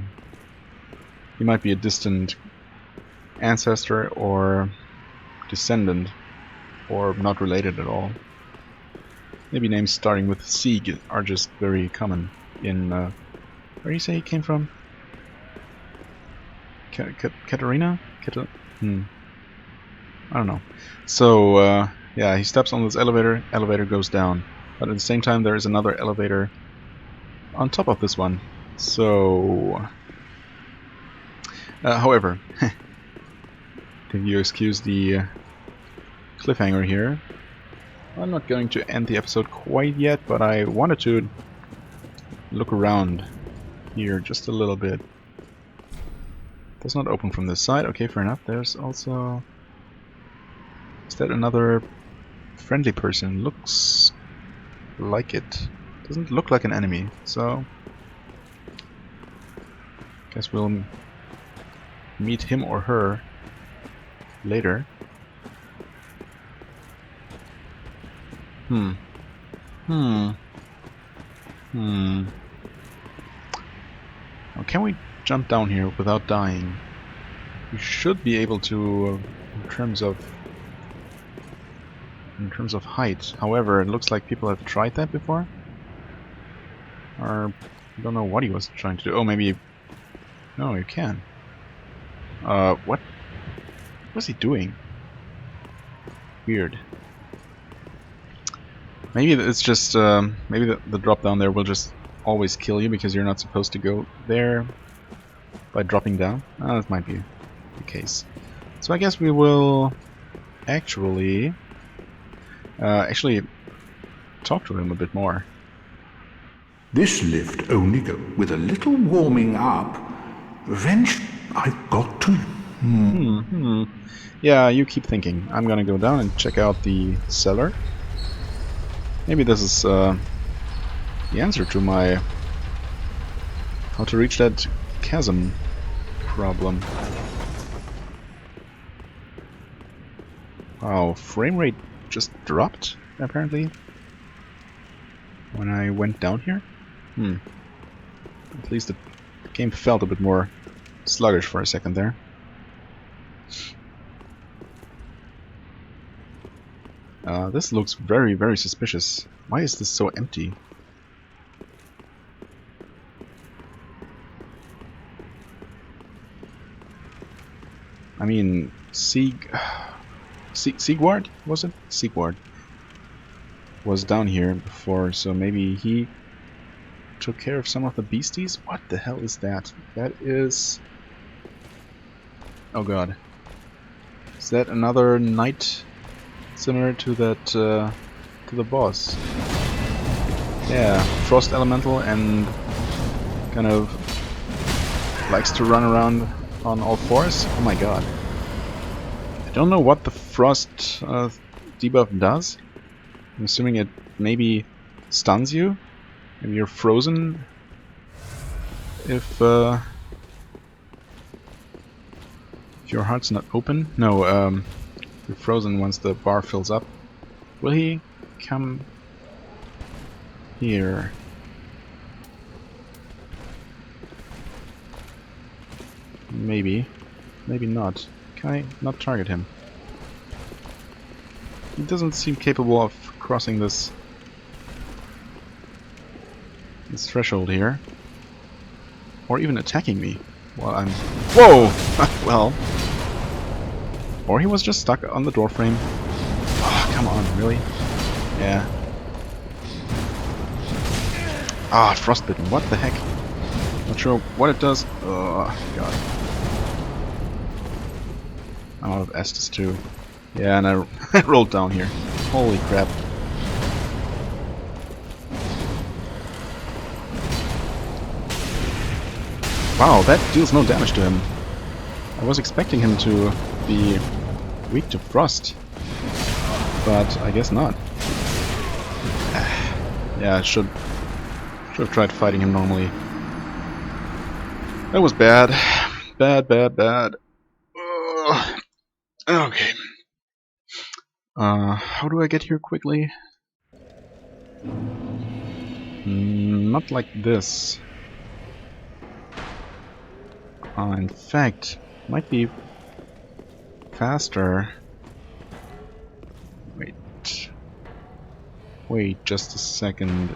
he might be a distant ancestor or descendant, or not related at all. Maybe names starting with Sieg are just very common in where do you say he came from? Katarina? I don't know. So yeah, he steps on this elevator. Elevator goes down, but at the same time there is another elevator on top of this one. So, however, if you excuse the cliffhanger here, I'm not going to end the episode quite yet, but I wanted to look around here just a little bit. Does not open from this side. Okay, fair enough. There's also... Is that another friendly person? Looks like it. Doesn't look like an enemy, so... Guess we'll meet him or her later. Now, can we jump down here without dying? We should be able to, in terms of height. However, it looks like people have tried that before. Or I don't know what he was trying to do. Oh, maybe... No, you can. What? What's he doing? Weird. Maybe it's just, maybe the drop down there will just always kill you because you're not supposed to go there by dropping down. That might be the case. So I guess we will actually talk to him a bit more. This lift only go with a little warming up. Eventually, I've got to... Yeah, you keep thinking. I'm gonna go down and check out the cellar. Maybe this is the answer to my how to reach that chasm problem. Wow, frame rate just dropped, apparently, when I went down here. At least the game felt a bit more sluggish for a second there. This looks very, very suspicious. Why is this so empty? I mean, Siegward, was it? Siegward was down here before, so maybe he took care of some of the beasties? What the hell is that? That is... Oh god. Is that another knight similar to that, to the boss? Yeah, frost elemental and kind of likes to run around on all fours. Oh my god. I don't know what the frost debuff does. I'm assuming it maybe stuns you. Maybe you're frozen if your heart's not open. No, you're frozen once the bar fills up. Will he come here? Maybe. Maybe not. Can I not target him? He doesn't seem capable of crossing this threshold here. Or even attacking me while I'm... Whoa! Well... Or he was just stuck on the door frame. Oh, come on, really? Yeah. Ah, frostbitten. What the heck? Not sure what it does. Oh, god. I'm out of Estus too. Yeah, and I rolled down here. Holy crap. Wow, that deals no damage to him. I was expecting him to be weak to frost, but I guess not. Yeah, I should have tried fighting him normally. That was bad. Bad. Ugh. Okay. How do I get here quickly? Not like this. In fact, might be faster. Wait just a second.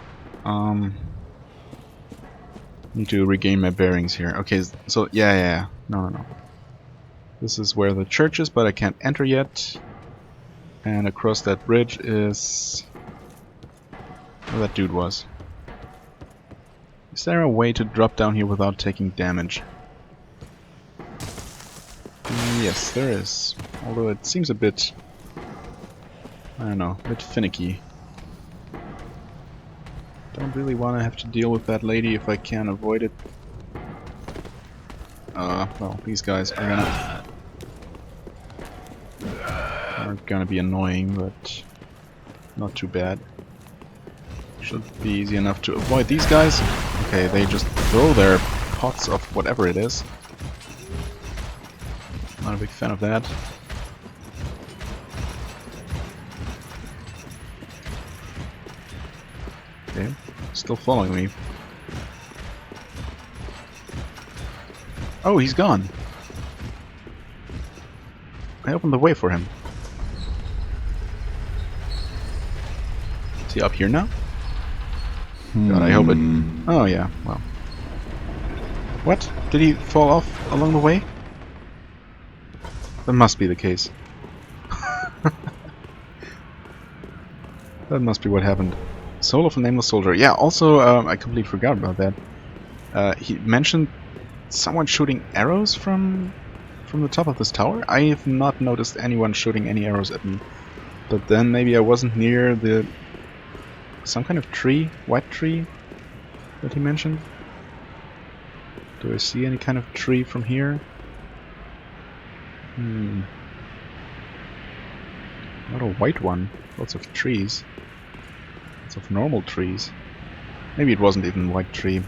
Need to regain my bearings here. Okay, so yeah. No. This is where the church is, but I can't enter yet. And across that bridge is where that dude was. Is there a way to drop down here without taking damage? Yes, there is. Although it seems a bit... I don't know, a bit finicky. Don't really want to have to deal with that lady if I can avoid it. Well, these guys are gonna be annoying, but not too bad. Should be easy enough to avoid these guys. Okay, they just throw their pots of whatever it is. Not a big fan of that. Okay, still following me. Oh, he's gone. I opened the way for him. Is he up here now? God, I hope it... Oh yeah, well. What? Did he fall off along the way? That must be the case. That must be what happened. Soul of a Nameless Soldier. Yeah, also, I completely forgot about that. He mentioned someone shooting arrows from the top of this tower. I have not noticed anyone shooting any arrows at me. But then maybe I wasn't near the... some kind of tree? White tree? That he mentioned? Do I see any kind of tree from here? Not a white one. Lots of trees. Lots of normal trees. Maybe it wasn't even a white tree.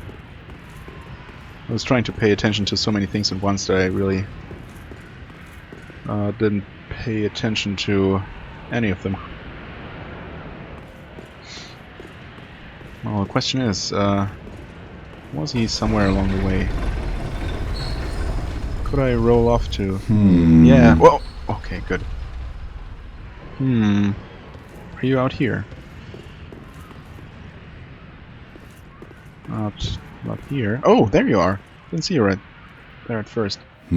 I was trying to pay attention to so many things at once that I really didn't pay attention to any of them. Well, the question is, was he somewhere along the way? Could I roll off to? Yeah. Whoa. Okay, good. Are you out here? Not here. Oh, there you are. Didn't see you right there at first. What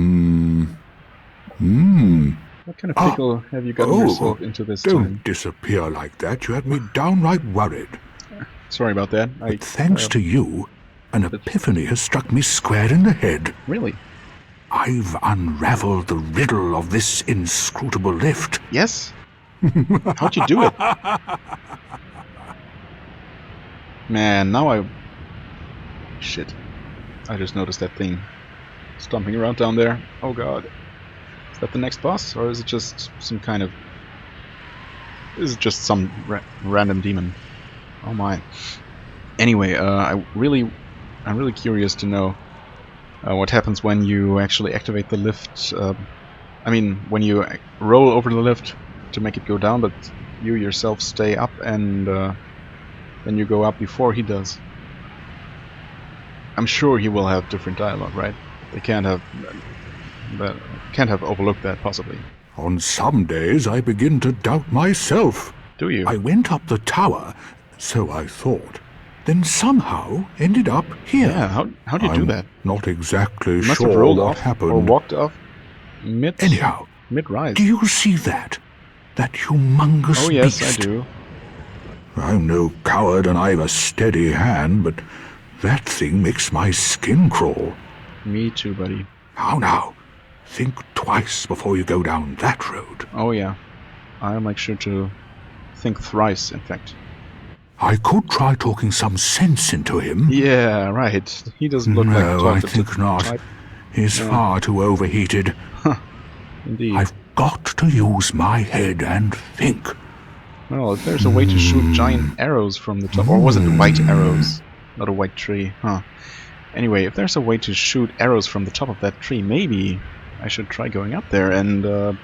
kind of pickle have you gotten yourself into this Don't time? disappear like that. You had me downright worried. Sorry about that. But thanks to you, an epiphany has struck me square in the head. Really? I've unraveled the riddle of this inscrutable lift. Yes? How'd you do it? Man, now I... Shit. I just noticed that thing stomping around down there. Oh god. Is that the next boss? Or is it just some kind of... Is it just some random demon? Oh my. Anyway, I'm really curious to know what happens when you actually activate the lift. I mean, when you roll over the lift to make it go down, but you yourself stay up and then you go up before he does. I'm sure he will have different dialogue, right? They can't have overlooked that, possibly. On some days I begin to doubt myself. Do you? I went up the tower, so I thought, then somehow ended up here. Yeah, how'd you do that? Not exactly You must sure have rolled what off happened. or walked off Anyhow, mid-rise. do you see that? That humongous Oh yes, beast? I do. I'm no coward and I've a steady hand, but that thing makes my skin crawl. Me too, buddy. How now? Think twice before you go down that road. Oh yeah. I'll make sure to think thrice, in fact. I could try talking some sense into him. Yeah, right. He doesn't look like a No, I talkative think not. type. He's far too overheated. Indeed. I've got to use my head and think. Well, if there's a way to shoot giant arrows from the top... Or was it white arrows? Not a white tree. Huh. Anyway, if there's a way to shoot arrows from the top of that tree, maybe I should try going up there and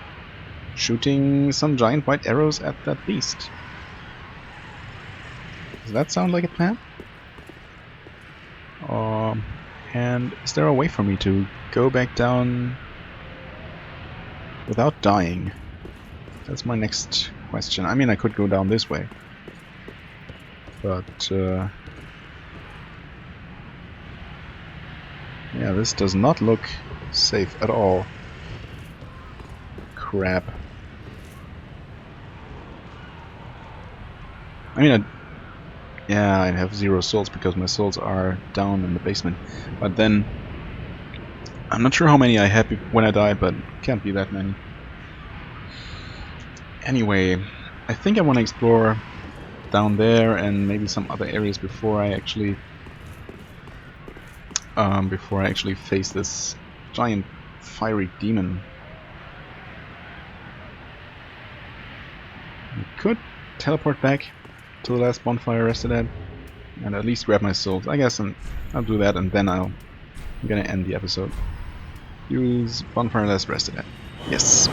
shooting some giant white arrows at that beast. Does that sound like a plan? And is there a way for me to go back down without dying? That's my next question. I mean, I could go down this way. But, yeah, this does not look safe at all. Crap. I mean, yeah, I have 0 souls because my souls are down in the basement. But then, I'm not sure how many I had when I died, but can't be that many. Anyway, I think I want to explore down there and maybe some other areas before I actually face this giant fiery demon. I could teleport back to the last bonfire I rested at and at least grab my souls, I guess, and I'll do that, and then I'm gonna end the episode. Use bonfire last rested at. Yes.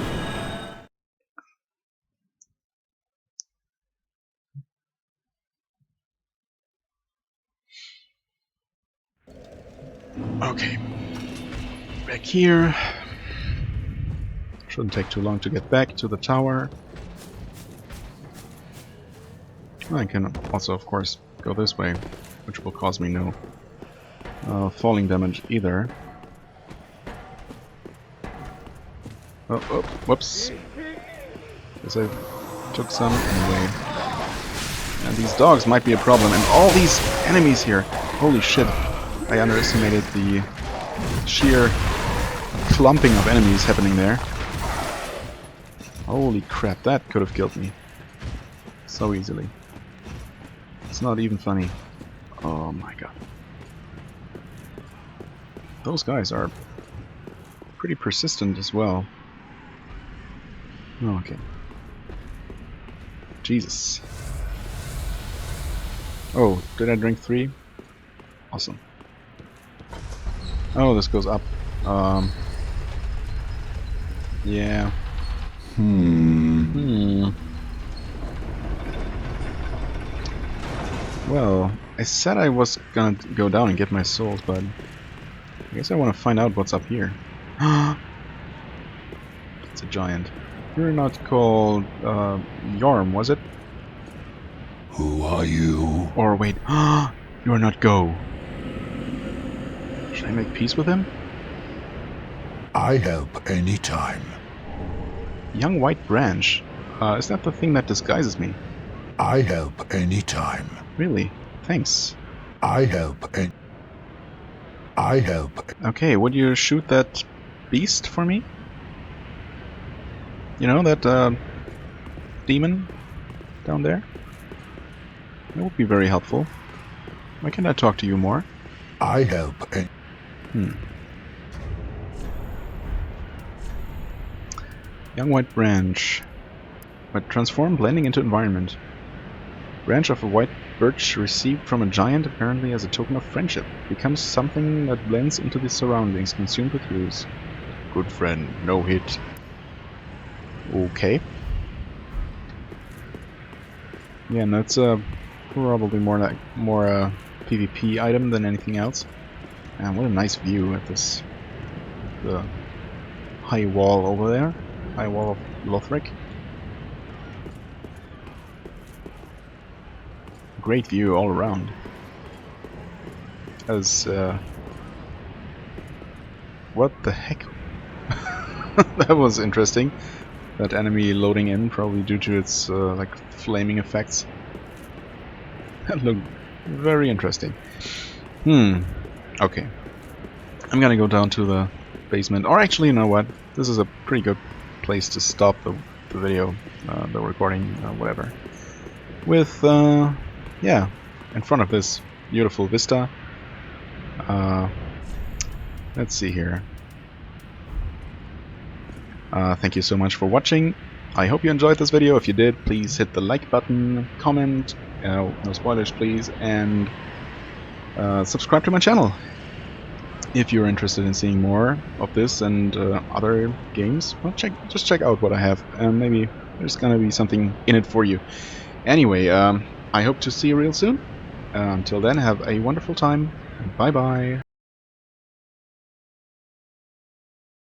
Okay. Back here. Shouldn't take too long to get back to the tower. I can also, of course, go this way. which will cause me no falling damage either. Oh, whoops. Guess I took some anyway. And these dogs might be a problem. And all these enemies here. Holy shit. I underestimated the sheer clumping of enemies happening there. Holy crap, that could have killed me. So easily. It's not even funny. Oh my god. Those guys are pretty persistent as well. Oh, okay. Jesus. Oh, did I drink 3? Awesome. Oh, this goes up. Yeah. Well, I said I was gonna go down and get my souls, but I guess I want to find out what's up here. It's a giant. You're not called Yorm, was it? Who are you? Or wait, you're not Go. Should I make peace with him? I help anytime. Young white branch. Is that the thing that disguises me? I help anytime. Really? Thanks. I help. Okay, would you shoot that beast for me? You know, that demon down there? That would be very helpful. Why can't I talk to you more? I help. Young white branch. But transform, blending into environment. Branch of a white birch received from a giant, apparently as a token of friendship. Becomes something that blends into the surroundings, consumed with use. Good friend, no hit. Okay. Yeah, and that's probably more PvP item than anything else. And what a nice view at this the high wall over there. High wall of Lothric. Great view all around. As what the heck? That was interesting. That enemy loading in, probably due to its like flaming effects. That looked very interesting. Okay. I'm gonna go down to the basement. Or actually, you know what? This is a pretty good place to stop the video, the recording, whatever. With, yeah, in front of this beautiful vista. Let's see here. Thank you so much for watching. I hope you enjoyed this video. If you did, please hit the like button, comment, no spoilers please, and subscribe to my channel if you're interested in seeing more of this and other games. Well, just check out what I have, and maybe there's gonna be something in it for you. Anyway, I hope to see you real soon. Until then, have a wonderful time. Bye bye.